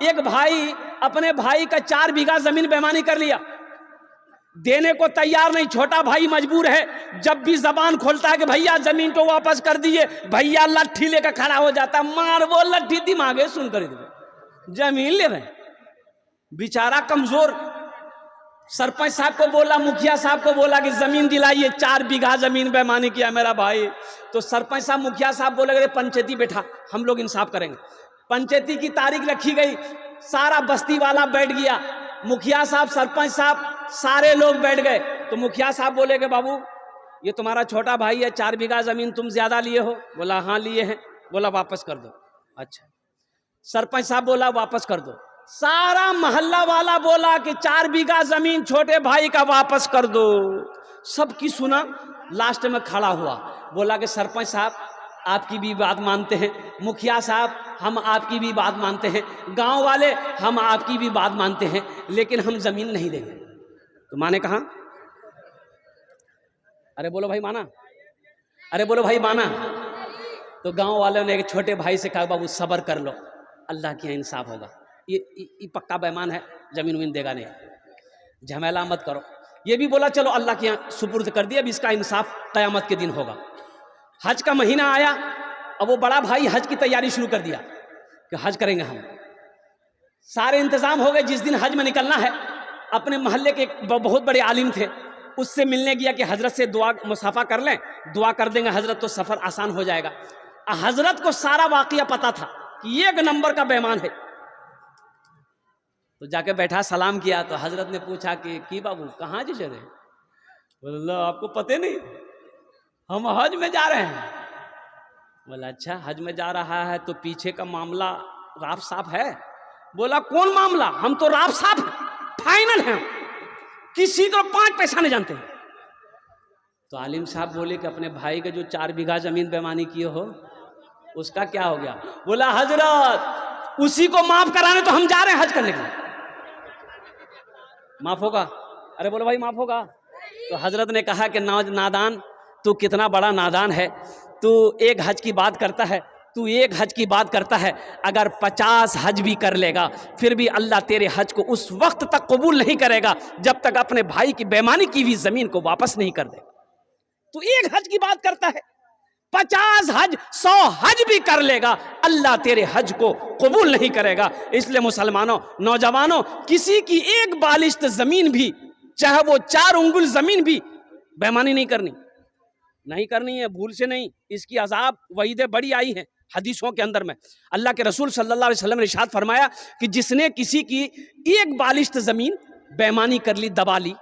एक भाई अपने भाई का 4 बीघा जमीन बेईमानी कर लिया, देने को तैयार नहीं, छोटा भाई मजबूर है। जब भी जबान खोलता है कि भैया जमीन तो वापस कर दिए, भैया लाठी लेकर खड़ा हो जाता है, मार वो लाठी दिमागे सुन कर जमीन ले रहे। बेचारा कमजोर सरपंच साहब को बोला, मुखिया साहब को बोला कि जमीन दिलाइए, 4 बीघा जमीन बेईमानी किया मेरा भाई। तो सरपंच साहब मुखिया साहब बोले अरे पंचायती बैठा, हम लोग इंसाफ करेंगे। पंचायती की तारीख रखी गई, सारा बस्ती वाला बैठ गया, मुखिया साहब सरपंच साहब सारे लोग बैठ गए। तो मुखिया साहब बोले कि बाबू ये तुम्हारा छोटा भाई है, 4 बीघा जमीन तुम ज्यादा लिए हो? बोला हाँ लिए हैं। बोला वापस कर दो। अच्छा। सरपंच साहब बोला वापस कर दो। सारा मोहल्ला वाला बोला कि 4 बीघा जमीन छोटे भाई का वापस कर दो। सबकी सुना, लास्ट में खड़ा हुआ, बोला कि सरपंच साहब आपकी भी बात मानते हैं, मुखिया साहब हम आपकी भी बात मानते हैं, गांव वाले हम आपकी भी बात मानते हैं, लेकिन हम जमीन नहीं देंगे। तो माने कहा, अरे बोलो भाई माना, अरे बोलो भाई माना। तो गांव वालों ने एक छोटे भाई से कहा बाबू सब्र कर लो, अल्लाह के यहाँ इंसाफ होगा, ये पक्का बेईमान है, जमीन वमीन देगा नहीं, झमेला मत करो। ये भी बोला चलो अल्लाह के यहाँ सुपुर्द कर दिया, अब इसका इंसाफ क़यामत के दिन होगा। हज का महीना आया, अब वो बड़ा भाई हज की तैयारी शुरू कर दिया कि हज करेंगे हम। सारे इंतजाम हो गए। जिस दिन हज में निकलना है, अपने मोहल्ले के एक बहुत बड़े आलिम थे, उससे मिलने गया कि हजरत से दुआ मुसाफा कर लें, दुआ कर देंगे हजरत तो सफ़र आसान हो जाएगा। हजरत को सारा वाक़या पता था कि ये एक नंबर का बेईमान है। तो जाके बैठा, सलाम किया, तो हजरत ने पूछा कि बाबू कहाँ जी चले? बोला आपको पता नहीं, हम हज में जा रहे हैं। बोला अच्छा हज में जा रहा है तो पीछे का मामला राफ साफ है? बोला कौन मामला, हम तो राफ साफ है, फाइनल है, किसी को 5 पैसा नहीं जानते हैं। तो आलिम साहब बोले कि अपने भाई के जो 4 बीघा जमीन बेईमानी किए हो उसका क्या हो गया? बोला हजरत उसी को माफ कराने तो हम जा रहे हैं हज करने के लिए। माफ होगा? अरे बोलो भाई माफ होगा? तो हजरत ने कहा कि नादान, तू कितना बड़ा नादान है, तू एक हज की बात करता है, तू एक हज की बात करता है, अगर 50 हज भी कर लेगा फिर भी अल्लाह तेरे हज को उस वक्त तक कबूल नहीं करेगा जब तक अपने भाई की बेईमानी की हुई जमीन को वापस नहीं कर दे। तू एक हज की बात करता है, 50 हज 100 हज भी कर लेगा, अल्लाह तेरे हज को कबूल नहीं करेगा। इसलिए मुसलमानों, नौजवानों, किसी की एक बालिश्त जमीन भी, चाहे वो 4 उंगुल जमीन भी, बेईमानी नहीं करनी है, भूल से नहीं। इसकी अजाब वहीदे बड़ी आई है हदीसों के अंदर में। अल्लाह के रसूल सल्लल्लाहु अलैहि वसल्लम ने इरशाद फरमाया कि जिसने किसी की एक बालिश्त जमीन बेईमानी कर ली, दबा ली,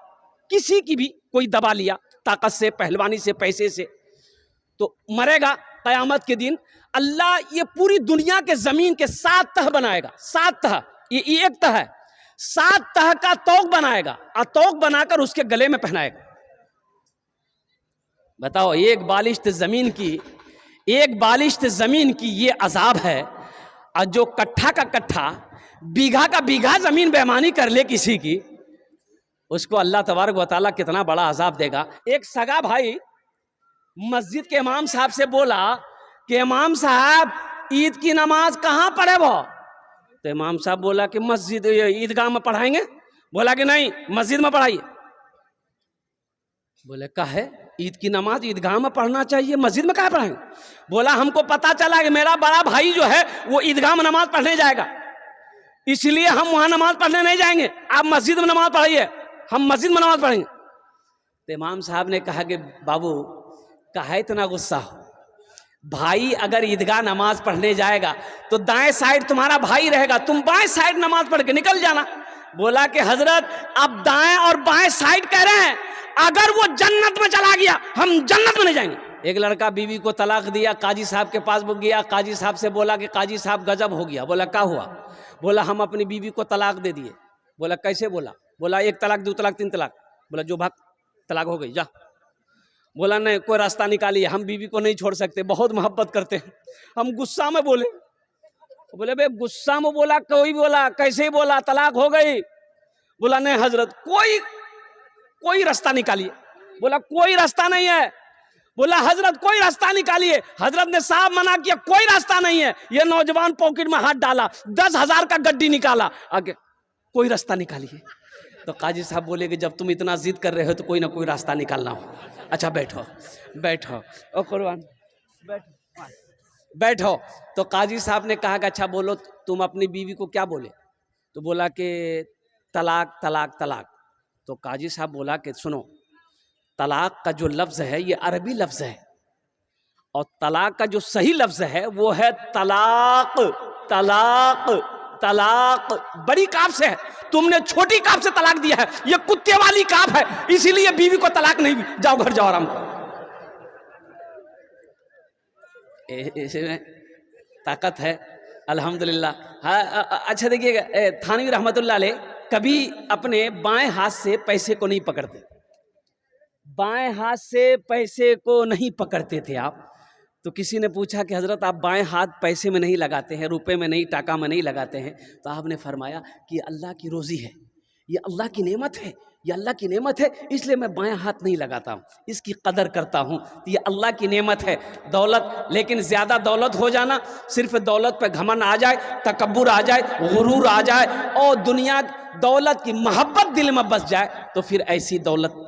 किसी की भी कोई दबा लिया, ताकत से, पहलवानी से, पैसे से, तो मरेगा। क़यामत के दिन अल्लाह ये पूरी दुनिया के जमीन के 7 तह बनाएगा, 7 तह, ये एक तह है, 7 तह का तौक बनाएगा और तौक बनाकर उसके गले में पहनाएगा। बताओ, एक बालिश्त जमीन की ये अजाब है। और जो कट्ठा का कट्ठा, बीघा का बीघा जमीन बेईमानी कर ले किसी की, उसको अल्लाह तबारक व तआला कितना बड़ा अजाब देगा। एक सगा भाई मस्जिद के इमाम साहब से बोला कि इमाम साहब ईद की नमाज कहाँ पढ़े वो? तो इमाम साहब बोला कि मस्जिद ईदगाह में पढ़ाएंगे। बोला कि नहीं, मस्जिद में पढ़ाइए। बोले काहे? ईद की नमाज ईदगाह में पढ़ना चाहिए, मस्जिद में काहे पढ़ाएंगे? बोला हमको पता चला कि मेरा बड़ा भाई जो है वो ईदगाह में नमाज पढ़ने जाएगा, इसलिए हम वहां नमाज पढ़ने नहीं जाएंगे, आप मस्जिद में नमाज पढ़ाइए, हम मस्जिद में नमाज पढ़ेंगे। तो इमाम साहब ने कहा कि बाबू काहे इतना गुस्सा हो? भाई अगर ईदगाह नमाज पढ़ने जाएगा तो दाएं साइड तुम्हारा भाई रहेगा, तुम बाएं साइड नमाज पढ़ के निकल जाना। बोला कि हजरत अब दाएं और बाएं साइड कह रहे हैं, अगर वो जन्नत में चला गया हम जन्नत में नहीं जाएंगे। एक लड़का बीवी को तलाक दिया, काजी साहब के पास गया, काजी साहब से बोला कि काजी साहब गजब हो गया। बोला क्या हुआ? बोला हम अपनी बीवी को तलाक दे दिए। बोला कैसे? बोला 1 तलाक 2 तलाक 3 तलाक। बोला जो भाग, तलाक हो गई, जा। बोला नहीं, कोई रास्ता निकालिए, हम बीवी को नहीं छोड़ सकते, बहुत मोहब्बत करते हैं। हम गुस्सा में बोले भाई गुस्सा में बोला, कोई बोला कैसे ही बोला, तलाक हो गई। बोला नहीं हजरत कोई रास्ता निकालिए। बोला कोई रास्ता नहीं है। बोला हजरत कोई रास्ता निकालिए। हजरत ने साहब मना किया, कोई रास्ता नहीं है। ये नौजवान पॉकेट में हाथ डाला, 10,000 का गड्डी निकाला, आगे कोई रास्ता निकालिए। तो काजी साहब बोले कि जब तुम इतना जिद कर रहे हो तो कोई ना कोई रास्ता निकालना हो। अच्छा बैठो बैठो ओ कुर्बान बैठो बैठो। तो काजी साहब ने कहा कि अच्छा बोलो तुम अपनी बीवी को क्या बोले? तो बोला कि तलाक तलाक तलाक। तो काजी साहब बोला कि सुनो, तलाक का जो लफ्ज़ है ये अरबी लफ्ज़ है, और तलाक का जो सही लफ्ज़ है वो है तलाक। तलाक तलाक बड़ी काफ से है, तुमने छोटी काफ से तलाक दिया है, ये कुत्ते वाली काफ है, इसीलिए बीवी को तलाक नहीं। जाओ घर जाओ आराम करो। इसमें ताकत है अल्हम्दुलिल्लाह। हाँ अच्छा देखिएगा, थानवी रहमतुल्लाह अलैह कभी अपने बाएं हाथ से पैसे को नहीं पकड़ते, बाएं हाथ से पैसे को नहीं पकड़ते थे आप। तो किसी ने पूछा कि हज़रत आप बाएं हाथ पैसे में नहीं लगाते हैं, रुपए में नहीं, टाका में नहीं लगाते हैं? तो आपने फरमाया कि अल्लाह की रोज़ी है, ये अल्लाह की नेमत है, ये अल्लाह की नेमत है, इसलिए मैं बाएं हाथ नहीं लगाता हूँ, इसकी कदर करता हूँ। तो ये अल्लाह की नेमत है दौलत। लेकिन ज़्यादा दौलत हो जाना, सिर्फ दौलत पे घमंड आ जाए, तकब्बुर आ जाए, गुरूर आ जाए और दुनिया दौलत की मोहब्बत दिल में बस जाए, तो फिर ऐसी दौलत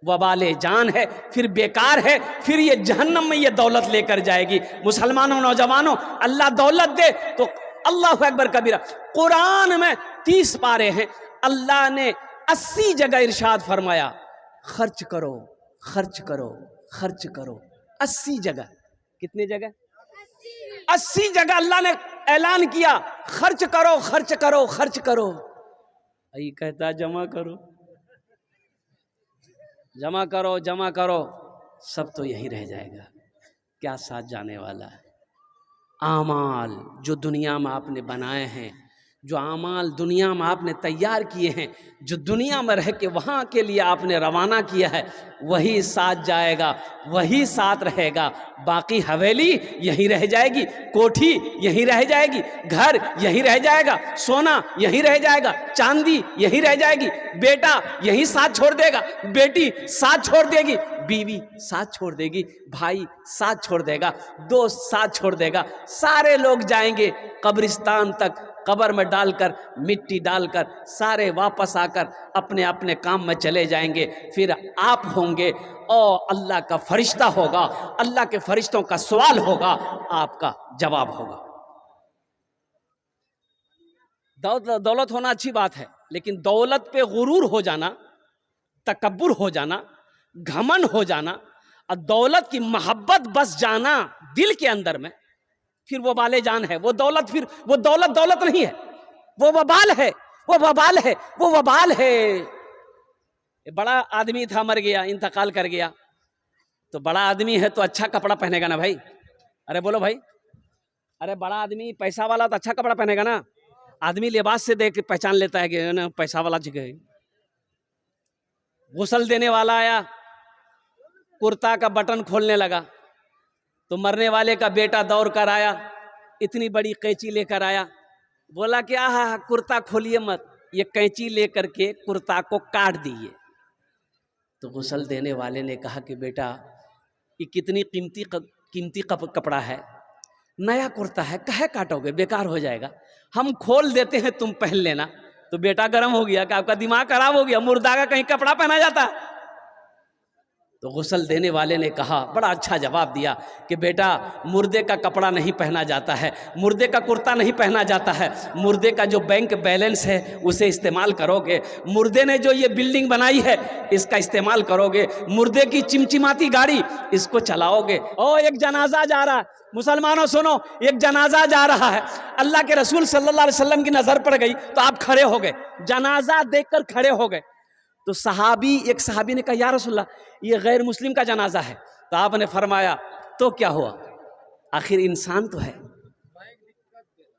वबाले जान है, फिर बेकार है, फिर ये जहन्नम में ये दौलत लेकर जाएगी। मुसलमानों नौजवानों, अल्लाह दौलत दे तो अल्लाह अकबर कबीरा। कुरान में 30 पारे हैं, अल्लाह ने 80 जगह इरशाद फरमाया खर्च करो खर्च करो खर्च करो। 80 जगह, कितनी जगह? 80 जगह अल्लाह ने ऐलान किया खर्च करो खर्च करो खर्च करो। यही कहता जमा करो जमा करो जमा करो, सब तो यही रह जाएगा, क्या साथ जाने वाला है? आमाल जो दुनिया में आपने बनाए हैं, जो आमाल दुनिया में आपने तैयार किए हैं, जो दुनिया में रह के वहाँ के लिए आपने रवाना किया है, वही साथ जाएगा, वही साथ रहेगा। बाकी हवेली यहीं रह जाएगी, कोठी यहीं रह जाएगी, घर यहीं रह जाएगा, सोना यहीं रह जाएगा, चांदी यहीं रह जाएगी, बेटा यहीं साथ छोड़ देगा, बेटी साथ छोड़ देगी, बीवी साथ छोड़ देगी, भाई साथ छोड़ देगा, दोस्त साथ छोड़ देगा। सारे लोग जाएंगे कब्रिस्तान तक, कब्र में डालकर मिट्टी डालकर सारे वापस आकर अपने अपने काम में चले जाएंगे। फिर आप होंगे और अल्लाह का फरिश्ता होगा, अल्लाह के फरिश्तों का सवाल होगा, आपका जवाब होगा। दौलत होना अच्छी बात है, लेकिन दौलत पे गुरूर हो जाना, तकब्बुर हो जाना, घमंड हो जाना और दौलत की मोहब्बत बस जाना दिल के अंदर में, फिर वो बाले जान है। वो दौलत फिर वो दौलत दौलत नहीं है, वो वबाल है, वो वबाल है, वो वबाल है। बड़ा आदमी था, मर गया, इंतकाल कर गया। तो बड़ा आदमी है तो अच्छा कपड़ा पहनेगा ना भाई। अरे बोलो भाई, अरे बड़ा आदमी पैसा वाला तो अच्छा कपड़ा पहनेगा ना। आदमी लिबास से देख के पहचान लेता है कि ना पैसा वाला जगह। गुस्ल देने वाला आया, कुर्ता का बटन खोलने लगा, तो मरने वाले का बेटा दौड़ कर आया, इतनी बड़ी कैंची लेकर आया, बोला कि आहा कुर्ता खोलिए मत, ये कैंची लेकर के कुर्ता को काट दिए। तो गुस्ल देने वाले ने कहा कि बेटा ये कितनी कीमती कपड़ा है, नया कुर्ता है, काहे काटोगे, बेकार हो जाएगा, हम खोल देते हैं, तुम पहन लेना। तो बेटा गर्म हो गया कि आपका दिमाग खराब हो गया, मुर्दा का कहीं कपड़ा पहना जाता है? तो गुस्ल देने वाले ने कहा, बड़ा अच्छा जवाब दिया कि बेटा मुर्दे का कपड़ा नहीं पहना जाता है, मुर्दे का कुर्ता नहीं पहना जाता है, मुर्दे का जो बैंक बैलेंस है उसे इस्तेमाल करोगे, मुर्दे ने जो ये बिल्डिंग बनाई है इसका इस्तेमाल करोगे, मुर्दे की चिमचिमाती गाड़ी इसको चलाओगे। ओ एक जनाजा जा रहा है, मुसलमानों सुनो, एक जनाजा जा रहा है, अल्लाह के रसूल सल्लल्लाहु अलैहि वसल्लम की नज़र पड़ गई तो आप खड़े हो गए, जनाजा देखकर खड़े हो गए। तो एक सहाबी ने कहा या रसूलल्लाह ये गैर मुस्लिम का जनाजा है। तो आपने फरमाया तो क्या हुआ, आखिर इंसान तो है,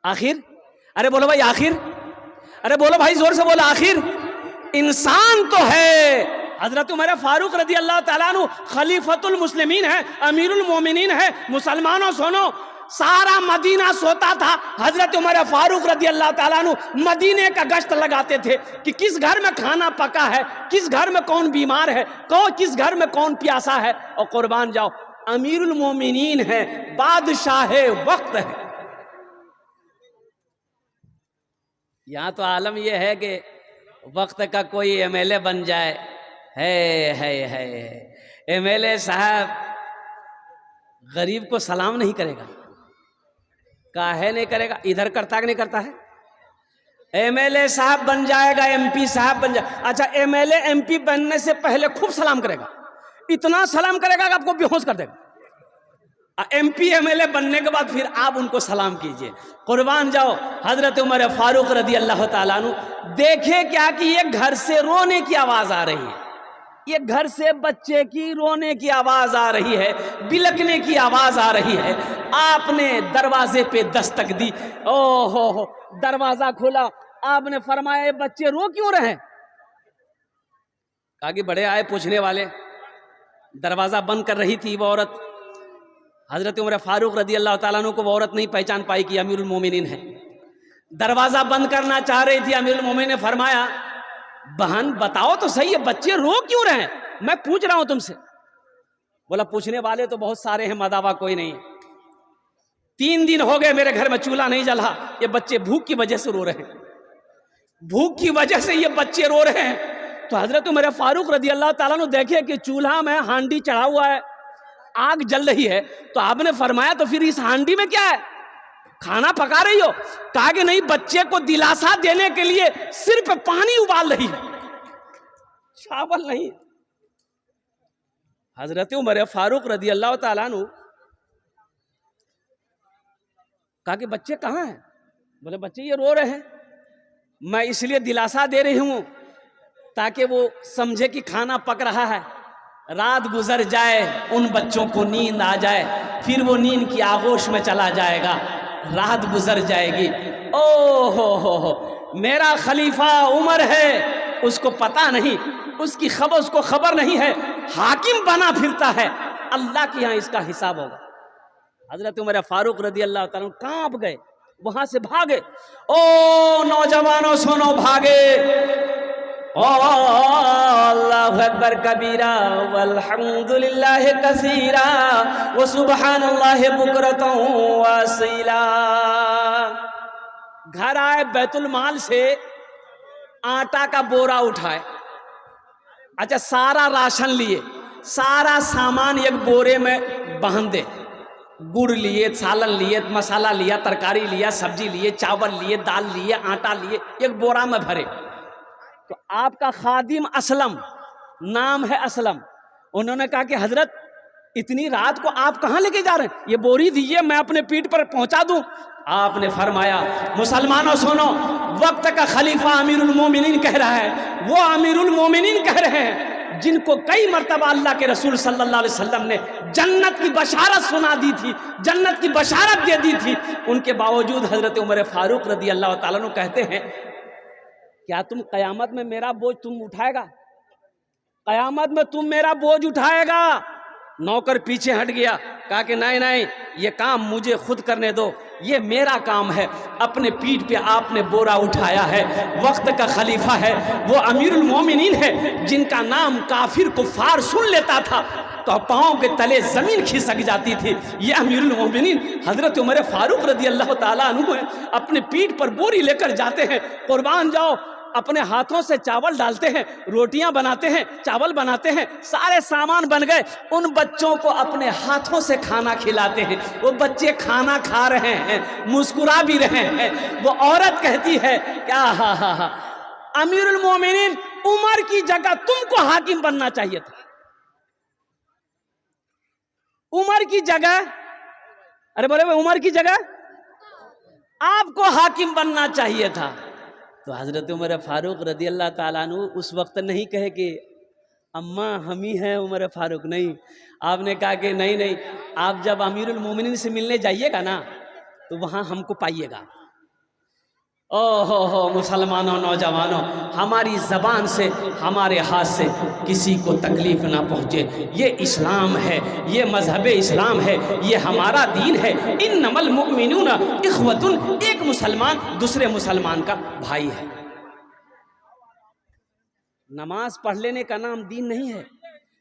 आखिर, अरे बोलो भाई आखिर, अरे बोलो भाई जोर से बोलो, आखिर इंसान तो है। हजरत उमर फारूक रदी अल्लाह ताला अन्हु खलीफतुल मुस्लिमीन है, अमीरुल मोमिनीन है। मुसलमानों सुनो, सारा मदीना सोता था, हजरत उमर फारूक रदी अल्लाह ताला अन्हु मदीने का गश्त लगाते थे कि किस घर में खाना पका है, किस घर में कौन बीमार है, किस घर में कौन प्यासा है, और कुर्बान जाओ अमीरुल मोमिनीन है, बादशाह वक्त है। यहाँ तो आलम यह है कि वक्त का कोई एमएलए बन जाए, है एमएलए साहब गरीब को सलाम नहीं करेगा, काहे नहीं करेगा, इधर करता कि नहीं करता है। एमएलए साहब बन जाएगा, एमपी साहब बन जाए, अच्छा एमएलए एमपी बनने से पहले खूब सलाम करेगा, इतना सलाम करेगा कि आपको बेहोश कर देगा। एमपी एमएलए बनने के बाद फिर आप उनको सलाम कीजिए। कुर्बान जाओ हजरत उमर फारूक रदी अल्लाह ताला अन्हु, देखे क्या कि ये घर से रोने की आवाज आ रही है, ये घर से बच्चे की रोने की आवाज आ रही है, बिलकने की आवाज आ रही है। आपने दरवाजे पे दस्तक दी, ओहो हो, दरवाजा खोला, आपने फरमाया बच्चे रो क्यों रहे? कहा कि बड़े आए पूछने वाले। दरवाजा बंद कर रही थी वो औरत, हजरत उमर फारूक रदी अल्लाह ताला अन्हु को वो औरत नहीं पहचान पाई कि अमीरुल मोमिनीन है। दरवाजा बंद करना चाह रही थी, अमीरुल मोमिनीन ने फरमाया बहन बताओ तो सही है बच्चे रो क्यों रहे हैं, मैं पूछ रहा हूं तुमसे। बोला पूछने वाले तो बहुत सारे हैं, मदावा कोई नहीं। 3 दिन हो गए मेरे घर में चूल्हा नहीं जला, ये बच्चे भूख की वजह से रो रहे हैं, भूख की वजह से ये बच्चे रो रहे हैं। तो हजरत उमर फारूक रदी अल्लाह ताला ने देखे कि चूल्हा में हांडी चढ़ा हुआ है, आग जल रही है, तो आपने फरमाया तो फिर इस हांडी में क्या है, खाना पका रही हो? कहा कि नहीं, बच्चे को दिलासा देने के लिए सिर्फ पानी उबाल रही है, चावल नहीं। हजरत उमर फारूक रदी अल्लाह ताला अन्हु कहा कि बच्चे कहाँ हैं? बोले बच्चे ये रो रहे हैं, मैं इसलिए दिलासा दे रही हूं ताकि वो समझे कि खाना पक रहा है। रात गुजर जाए, उन बच्चों को नींद आ जाए, फिर वो नींद की आगोश में चला जाएगा, रात गुजर जाएगी। ओ हो, मेरा खलीफा उमर है, उसको पता नहीं, उसकी खबर उसको खबर नहीं है, हाकिम बना फिरता है, अल्लाह के यहाँ इसका हिसाब होगा। हजरत उमर फारूक रदी अल्लाह ताला कांप गए, वहां से भागे। ओ नौजवानों सुनो, भागे। अल्लाहु अकबर कबीरा वल्हम्दुलिल्लाहि कसीरा व सुबहानल्लाहि बुकरतन व असीला। घर आए, बैतुल माल से आटा का बोरा उठाए, अच्छा सारा राशन लिए, सारा सामान एक बोरे में बांधे, गुड़ लिए, सालन लिए, मसाला लिया, तरकारी लिया, सब्जी लिए, चावल लिए, दाल लिए, आटा लिए, एक बोरा में भरे। तो आपका खादिम असलम, नाम है असलम, उन्होंने कहा कि हजरत इतनी रात को आप कहाँ लेके जा रहे हैं, ये बोरी दीजिए मैं अपने पीठ पर पहुंचा दूं। आपने फरमाया मुसलमानों सुनो, वक्त का खलीफा अमीरुल मोमिनीन कह रहा है, वो अमीरुल मोमिनीन कह रहे हैं जिनको कई मर्तबा अल्लाह के रसूल सल्लल्लाहु अलैहि वसल्लम ने जन्नत की बशारत सुना दी थी, जन्नत की बशारत दे दी थी, उनके बावजूद हजरत उमर फारूक रदी अल्लाह ताला अन्हु कहते हैं क्या तुम कयामत में मेरा बोझ तुम उठाएगा, कयामत में तुम मेरा बोझ उठाएगा? नौकर पीछे हट गया, कहा कि नहीं नहीं, ये काम मुझे खुद करने दो, ये मेरा काम है। अपने पीठ पे आपने बोरा उठाया है, वक्त का खलीफा है, वो अमीरुल मोमिनीन है, जिनका नाम काफिर कुफार सुन लेता था तो पाँव के तले जमीन खिसक जाती थी। ये अमीरुल मोमिनीन हजरत उमर फारूक रदी अल्लाह ताला अन्हु अपने पीठ पर बोरी लेकर जाते हैं। कुर्बान जाओ, अपने हाथों से चावल डालते हैं, रोटियां बनाते हैं, चावल बनाते हैं, सारे सामान बन गए, उन बच्चों को अपने हाथों से खाना खिलाते हैं। वो बच्चे खाना खा रहे हैं, मुस्कुरा भी रहे हैं। वो औरत कहती है क्या हा अमीरुल मोमिनीन, उमर की जगह तुमको हाकिम बनना चाहिए था, उमर की जगह, अरे बोले उमर की जगह आपको हाकिम बनना चाहिए था। तो हजरत उमर फारूक रदी अल्लाह ताला अन्हु उस वक्त नहीं कहे कि अम्मा हम ही हैं उमर फारूक, नहीं, आपने कहा कि नहीं नहीं, आप जब अमीरुल मोमिनीन से मिलने जाइएगा ना तो वहाँ हमको पाइएगा। ओहो मुसलमानों, नौजवानों, हमारी ज़बान से, हमारे हाथ से किसी को तकलीफ ना पहुँचे। ये इस्लाम है, ये मजहब इस्लाम है, ये हमारा दीन है। इन्नमल मुमिनूना इख्वतुन, एक मुसलमान दूसरे मुसलमान का भाई है। नमाज पढ़ लेने का नाम दीन नहीं है,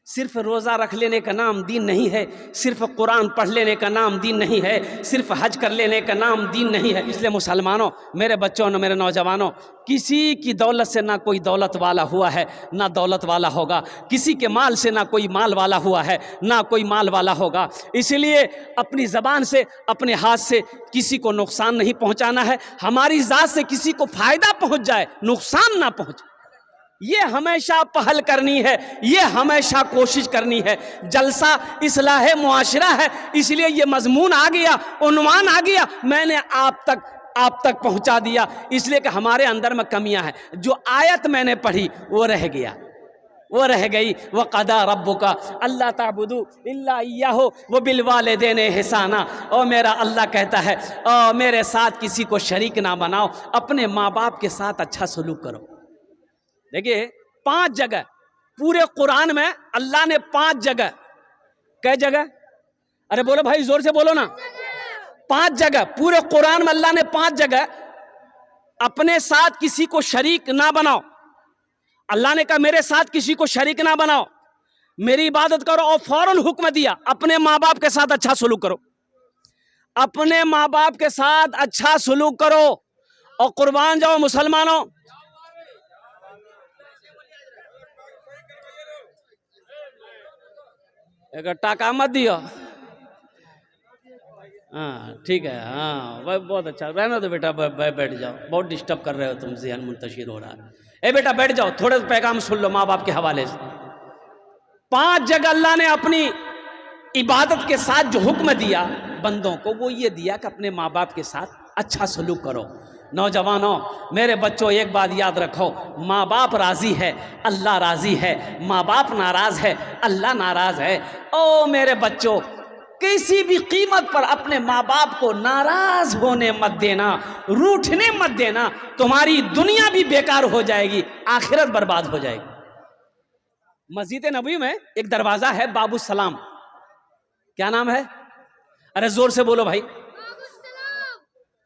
सिर्फ रोज़ा रख लेने का नाम दीन नहीं है, सिर्फ कुरान पढ़ लेने का नाम दीन नहीं है, सिर्फ हज कर लेने का नाम दीन नहीं है। इसलिए मुसलमानों, मेरे बच्चों और मेरे नौजवानों, किसी की दौलत से ना कोई दौलत वाला हुआ है, ना दौलत वाला होगा। किसी के माल से ना कोई माल वाला हुआ है, ना कोई माल वाला होगा। इसलिए अपनी ज़बान से, अपने हाथ से किसी को नुकसान नहीं पहुंचाना है। हमारी ज़ात से किसी को फ़ायदा पहुंच जाए, नुकसान ना पहुंचे, ये हमेशा पहल करनी है, ये हमेशा कोशिश करनी है। जलसा इस्लाह मुआशरा है, इसलिए ये मजमून आ गया, उन्वान आ गया, मैंने आप तक पहुंचा दिया, इसलिए कि हमारे अंदर में कमियां हैं। जो आयत मैंने पढ़ी वो रह गया, वो रह गई। व क़दा रब्बुका अल्ला ताबुदू इल्ला इय्याहु व बिल वालिदैनि ihसाना। और मेरा अल्लाह कहता है, मेरे साथ किसी को शरीक ना बनाओ, अपने माँ बाप के साथ अच्छा सलूक करो। देखिए 5 जगह पूरे कुरान में अल्लाह ने 5 जगह, कै जगह, अरे बोलो भाई जोर से बोलो ना, 5 जगह पूरे कुरान में अल्लाह ने 5 जगह अपने साथ किसी को शरीक ना बनाओ। अल्लाह ने कहा मेरे साथ किसी को शरीक ना बनाओ, मेरी इबादत करो, और फौरन हुक्म दिया अपने माँ बाप के साथ अच्छा सलूक करो, अपने माँ बाप के साथ अच्छा सलूक करो। और कुर्बान जाओ मुसलमानों, एक टाका मत दियो। हाँ ठीक है, हाँ भाई बहुत अच्छा, रहना तो बेटा, बैठ जाओ, बहुत डिस्टर्ब कर रहे हो तुम, ज़हन मुंतशिर हो रहा है। ए बेटा बैठ जाओ, थोड़े पैगाम सुन लो माँ बाप के हवाले से। 5 जगह अल्लाह ने अपनी इबादत के साथ जो हुक्म दिया बंदों को, वो ये दिया कि अपने माँ बाप के साथ अच्छा सलूक करो। नौजवानों, मेरे बच्चों, एक बात याद रखो, माँ बाप राज़ी है, अल्लाह राज़ी है। माँ बाप नाराज़ है, अल्लाह नाराज़ है। ओ मेरे बच्चों, किसी भी कीमत पर अपने माँ बाप को नाराज़ होने मत देना, रूठने मत देना। तुम्हारी दुनिया भी बेकार हो जाएगी, आखिरत बर्बाद हो जाएगी। मस्जिद नबवी में एक दरवाज़ा है बाबू सलाम, क्या नाम है? अरे जोर से बोलो भाई।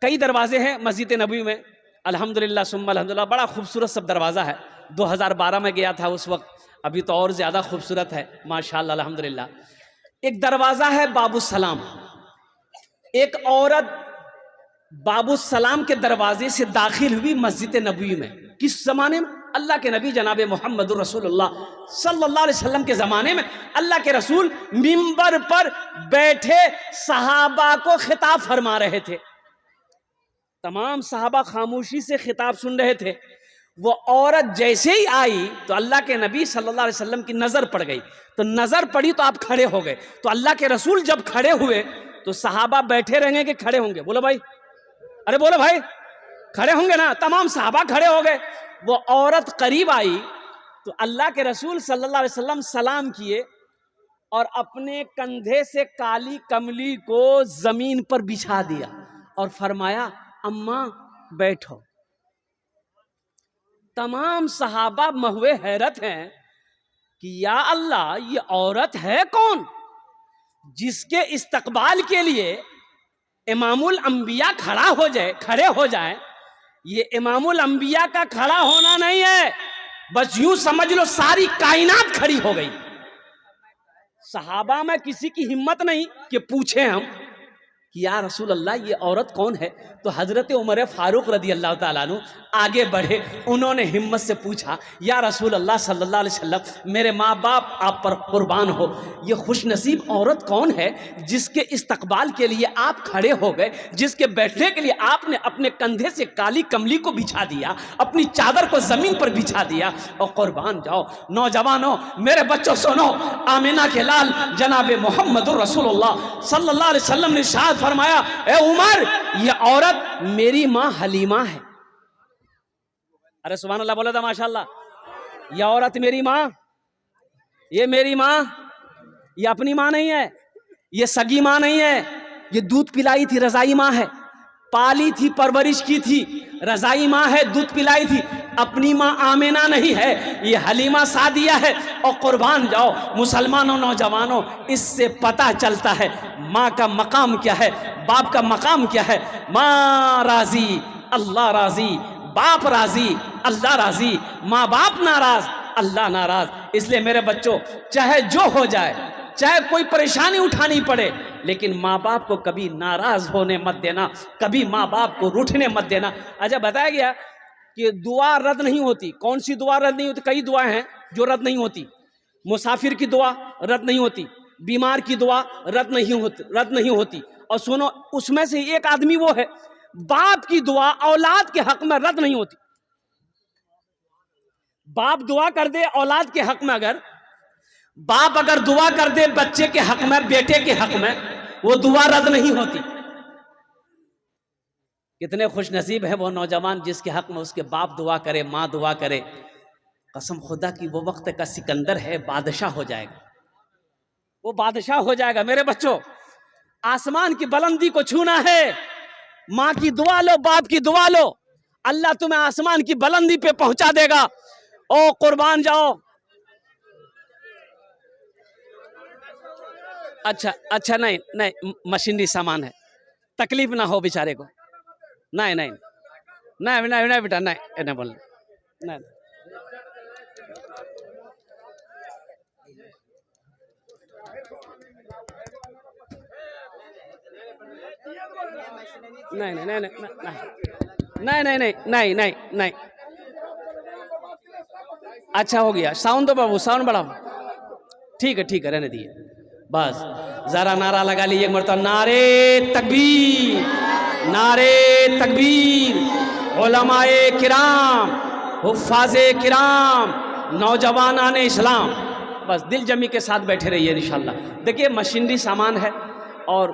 कई दरवाजे हैं मस्जिद नबवी में, अल्हम्दुलिल्लाह सुम्मा अल्हम्दुलिल्लाह, बड़ा खूबसूरत सब दरवाज़ा है। 2012 में गया था उस वक्त, अभी तो और ज़्यादा खूबसूरत है माशाअल्लाह अल्हम्दुलिल्लाह। एक दरवाज़ा है बाबू सलाम। एक औरत बाबू सलाम के दरवाजे से दाखिल हुई मस्जिद नबवी में। किस ज़माने में? अल्लाह के नबी जनाब मोहम्मद रसूलुल्लाह सल्लल्लाहु अलैहि वसल्लम के ज़माने में। अल्लाह के रसूल मिंबर पर बैठे सहाबा को खिताब फरमा रहे थे। तमाम सहाबा खामोशी से खिताब सुन रहे थे। वो औरत जैसे ही आई तो अल्लाह के नबी सल्लल्लाहु अलैहि वसल्लम की नज़र पड़ गई। तो नज़र पड़ी तो आप खड़े हो गए। तो अल्लाह के रसूल जब खड़े हुए तो सहाबा बैठे रहेंगे कि खड़े होंगे? बोलो भाई, अरे बोलो भाई, खड़े होंगे ना। तमाम सहाबा खड़े हो गए। वो औरत करीब आई तो अल्लाह के रसूल सल्लल्लाहु अलैहि वसल्लम सलाम किए और अपने कंधे से काली कमली को जमीन पर बिछा दिया और फरमाया, अम्मा बैठो। तमाम सहाबा महुए हैरत हैं कि या अल्लाह, ये औरत है कौन जिसके इस्तकबाल के लिए इमामुल अंबिया खड़े हो जाए। ये इमामुल अंबिया का खड़ा होना नहीं है, बस यूं समझ लो सारी कायनात खड़ी हो गई। सहाबा में किसी की हिम्मत नहीं कि पूछे हम कि या रसूल अल्लाह, ये औरत कौन है। तो हजरत उमर फारूक रदी अल्लाह ताला अन्हु आगे बढ़े, उन्होंने हिम्मत से पूछा, या रसूल अल्लाह सल्लल्लाहु अलैहि वसल्लम, मेरे माँ बाप आप पर कुर्बान हो, ये खुशनसीब औरत कौन है जिसके इस्तकबाल के लिए आप खड़े हो गए, जिसके बैठने के लिए आपने अपने कंधे से काली कमली को बिछा दिया, अपनी चादर को जमीन पर बिछा दिया। और कुर्बान जाओ नौजवानों, मेरे बच्चों सुनो, आमिना के लाल जनाब मोहम्मद रसूलुल्लाह सल्लल्लाहु अलैहि वसल्लम ने इरशाद फरमाया, ए उमर, ये औरत मेरी माँ हलीमा है। अरे सुभान अल्लाह बोला था माशाअल्लाह। ये औरत मेरी माँ, ये मेरी माँ, ये अपनी माँ नहीं है, ये सगी माँ नहीं है, ये दूध पिलाई थी, रजाई माँ है, पाली थी, परवरिश की थी, रजाई माँ है, दूध पिलाई थी, अपनी माँ आमिना नहीं है, ये हलीमा सादिया है। और कुर्बान जाओ मुसलमानों, नौजवानों, इससे पता चलता है माँ का मकाम क्या है, बाप का मकाम क्या है। माँ राजी, अल्लाह राजी, बाप राजी, अल्लाह राजी, माँ बाप नाराज, अल्लाह नाराज। इसलिए मेरे बच्चों, चाहे जो हो जाए, चाहे कोई परेशानी उठानी पड़े, लेकिन माँ बाप को कभी नाराज होने मत देना, कभी माँ बाप को रूठने मत देना। अच्छा, बताया गया कि दुआ रद्द नहीं होती। कौन सी दुआ रद्द नहीं होती? कई दुआएं हैं जो रद्द नहीं होती। मुसाफिर की दुआ रद्द नहीं होती, बीमार की दुआ रद्द नहीं होती। और सुनो, उसमें से एक आदमी वो है, बाप की दुआ औलाद के हक में रद्द नहीं होती। बाप दुआ कर दे औलाद के हक में, अगर बाप अगर दुआ कर दे बच्चे के हक में, बेटे के हक में, वो दुआ रद्द नहीं होती। कितने खुश नसीब है वो नौजवान जिसके हक में उसके बाप दुआ करे, माँ दुआ करे। कसम खुदा की वो वक्त का सिकंदर है, बादशाह हो जाएगा, वो बादशाह हो जाएगा। मेरे बच्चों, आसमान की बुलंदी को छूना है, माँ की दुआ लो, बाप की दुआ लो, अल्लाह तुम्हें आसमान की बुलंदी पे पहुंचा देगा। ओ कुर्बान जाओ। अच्छा, नहीं, मशीनरी सामान है, तकलीफ ना हो बेचारे को। नहीं बेटा, नहीं बोल, नहीं नहीं। अच्छा हो गया, साउंड दो बाबू, साउंड बढ़ाओ। ठीक है, रहने दिए। बस जरा नारा लगा लीजिए एक मरतबा, नारे तकबीर, नारे तकबीर। उलमाए किराम, हुफ्फाज़े किराम, नौजवानान इस्लाम, बस दिल जमी के साथ बैठे रहिए इंशाल्लाह। देखिए, मशीनरी सामान है और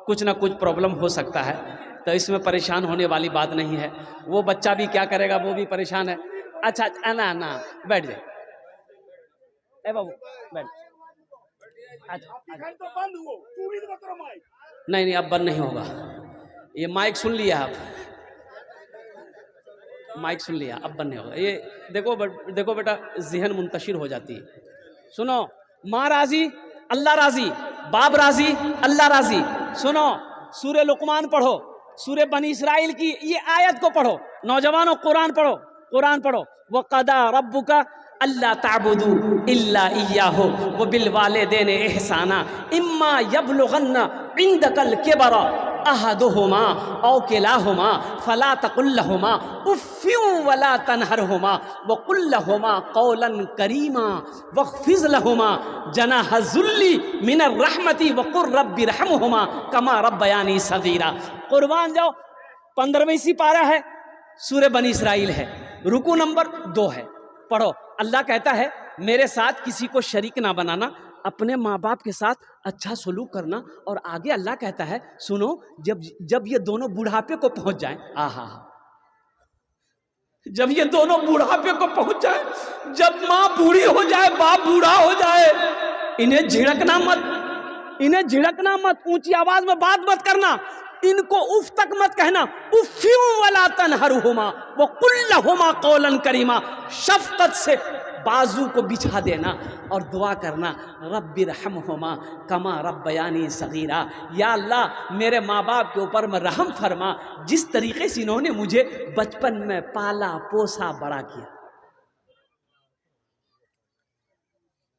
कुछ ना कुछ प्रॉब्लम हो सकता है, तो इसमें परेशान होने वाली बात नहीं है। वो बच्चा भी क्या करेगा, वो भी परेशान है। अच्छा, ना बैठ जाए, ए बाबू बैठ। अच्छा, नहीं, अब बंद नहीं होगा। ये माइक सुन लिया आप, माइक सुन लिया, अब बंद नहीं होगा। ये देखो बेटा, ज़हन मुंतशिर हो जाती है। सुनो, माँ राजी अल्लाह राजी, बाप राजी अल्लाह राजी। सुनो, सूरह लुकमान पढ़ो, सूरह बनी इसराइल की ये आयत को पढ़ो। नौजवानों, कुरान पढ़ो। वो कदा रब्बुका अल्ला ताबुदू इल्ला इय्याहु व बिल वालिदैन इहसाना इम्मा यबलुगन्ना इंदकल किबरा अहदुहुमा औ किलाहुमा फला तकुल लहुमा उफ्फिन वला तनहरहुमा व कुल लहुमा कौलन करीमा वख्फिज लहुमा जनाह ज़ुल्ली मिनर रहमती व कुर रब्बि रहमुहुमा कमा रब्बयानी सगीरा। कुर्बान जाओ, 15वीं सिपारा है, सूरह बनी इसराइल है, रुकू नंबर 2 है, पढ़ो। अल्लाह कहता है मेरे साथ किसी को शरीक ना बनाना, अपने माँ बाप के साथ अच्छा सलूक करना। और आगे अल्लाह कहता है, सुनो, जब ये दोनों बुढ़ापे को पहुंच जाएं, जब ये दोनों बुढ़ापे को पहुंच जाए, जब माँ बूढ़ी हो जाए, बाप बूढ़ा हो जाए, इन्हें झिड़कना मत, ऊंची आवाज में बात मत करना, इनको उफ तक मत कहना। उफ्फिन वला तनहरुहुमा व कुल लहुमा कौलन करीमा। शफकत से बाजू को बिछा देना और दुआ करना, रब्बि रहमहुमा कमा रब्बयानी सगीरा। या अल्लाह, मेरे माँ बाप के ऊपर में रहम फरमा, जिस तरीके से इन्होंने मुझे बचपन में पाला पोसा बड़ा किया।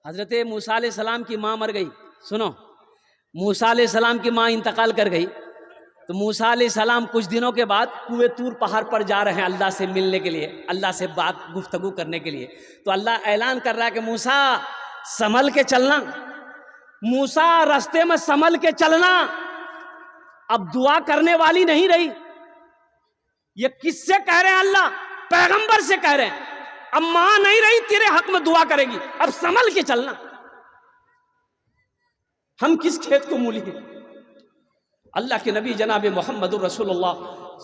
हजरत मूसा अलैहिस्सलाम की माँ मर गई। सुनो, मूसा अलैहिस्सलाम की माँ इंतकाल कर गई, तो मूसा अलैहिस्सलाम कुछ दिनों के बाद कुएं तूर पहाड़ पर जा रहे हैं अल्लाह से मिलने के लिए, अल्लाह से बात गुफ्तगू करने के लिए। तो अल्लाह ऐलान कर रहा है कि मूसा संभल के चलना, मूसा रास्ते में संभल के चलना। अब दुआ करने वाली नहीं रही। ये किससे कह रहे हैं? अल्लाह पैगंबर से कह रहे हैं। अब मां नहीं रही तेरे हक में दुआ करेगी, अब संभल के चलना। हम किस खेत को मूली हैं? अल्लाह के नबी जनाब मोहम्मद रसूलुल्लाह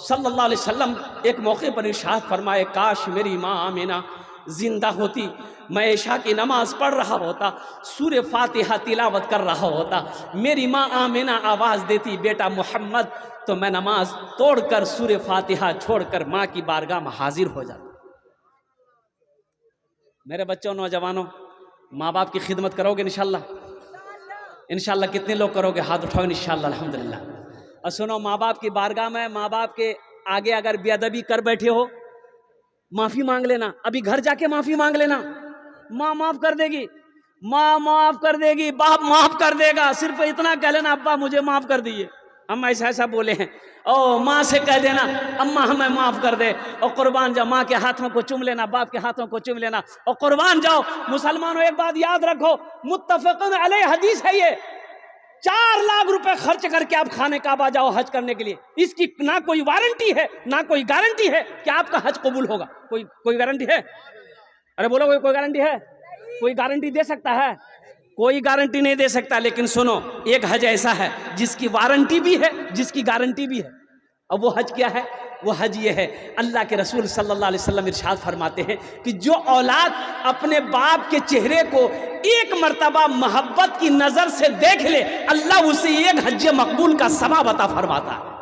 सल्लल्लाहु अलैहि वसल्लम एक मौके पर इरशाद फरमाए, काश मेरी माँ आमिना जिंदा होती, मैं इशा की नमाज पढ़ रहा होता, सूरह फातिहा तिलावत कर रहा होता, मेरी माँ आमिना आवाज़ देती बेटा मोहम्मद, तो मैं नमाज तोड़कर सूरह फातिहा छोड़कर माँ की बारगाह में हाजिर हो जाता। मेरे बच्चों, नौजवानों, माँ बाप की खिदमत करोगे इंशाल्लाह? इंशाल्लाह कितने लोग करोगे? हाथ उठाओ इंशाल्लाह। अल्हम्दुलिल्लाह। और सुनो, माँ बाप की बारगाह में, माँ बाप के आगे अगर बेअदबी कर बैठे हो, माफ़ी मांग लेना। अभी घर जाके माफ़ी मांग लेना। माँ माफ कर देगी, माँ माफ कर देगी, बाप माफ कर देगा, सिर्फ इतना कह लेना अब्बा मुझे माफ कर दीजिए। हम ऐसा ऐसा बोले हैं। ओ माँ से कह देना अम्मा हमें माफ कर दे, और कुर्बान जाओ, माँ के हाथों को चूम लेना, बाप के हाथों को चूम लेना और कुर्बान जाओ। मुसलमानों एक बात याद रखो, मुत्तफ़क़ुन अलैह हदीस है ये, 4 लाख रुपए खर्च करके आप खाने काबा जाओ हज करने के लिए, इसकी ना कोई वारंटी है ना कोई गारंटी है कि आपका हज कबूल होगा। कोई गारंटी है? अरे बोलो, कोई गारंटी है? कोई गारंटी दे सकता है? कोई गारंटी नहीं दे सकता। लेकिन सुनो, एक हज ऐसा है जिसकी वारंटी भी है, जिसकी गारंटी भी है। अब वो हज क्या है? वो हज ये है, अल्लाह के रसूल सल्लल्लाहु अलैहि वसल्लम इरशाद फरमाते हैं कि जो औलाद अपने बाप के चेहरे को एक मर्तबा मोहब्बत की नजर से देख ले, अल्लाह उसे एक हज मकबूल का सवाब अता फरमाता है।